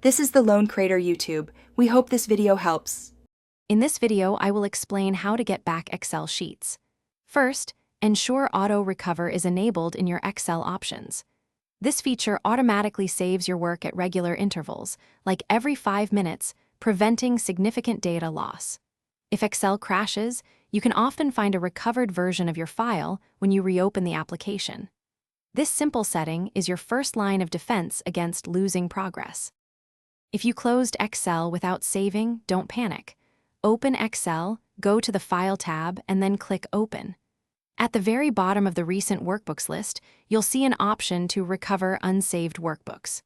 This is the Lone Creator YouTube. We hope this video helps. In this video, I will explain how to get back Excel sheets. First, ensure AutoRecover is enabled in your Excel options. This feature automatically saves your work at regular intervals, like every 5 minutes, preventing significant data loss. If Excel crashes, you can often find a recovered version of your file when you reopen the application. This simple setting is your first line of defense against losing progress. If you closed Excel without saving, don't panic. Open Excel, go to the File tab, and then click Open. At the very bottom of the Recent Workbooks list, you'll see an option to recover unsaved workbooks.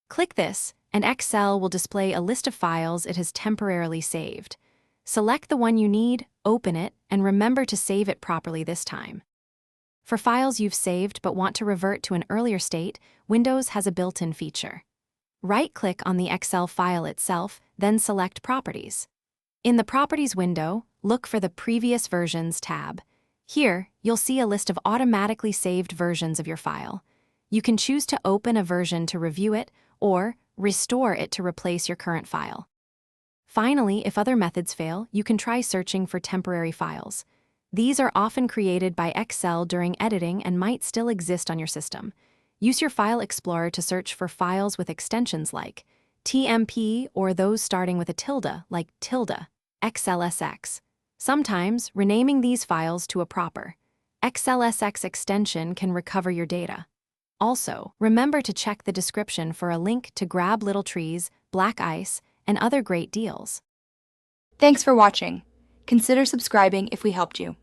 Click this, and Excel will display a list of files it has temporarily saved. Select the one you need, open it, and remember to save it properly this time. For files you've saved but want to revert to an earlier state, Windows has a built-in feature. Right-click on the Excel file itself, then select Properties. In the Properties window, look for the Previous Versions tab. Here, you'll see a list of automatically saved versions of your file. You can choose to open a version to review it, or restore it to replace your current file. Finally, if other methods fail, you can try searching for temporary files. These are often created by Excel during editing and might still exist on your system. Use your File Explorer to search for files with extensions like TMP or those starting with a tilde like tilde, XLSX. Sometimes, renaming these files to a proper XLSX extension can recover your data. Also, remember to check the description for a link to grab Little Trees, Black Ice, and other great deals. Thanks for watching. Consider subscribing if we helped you.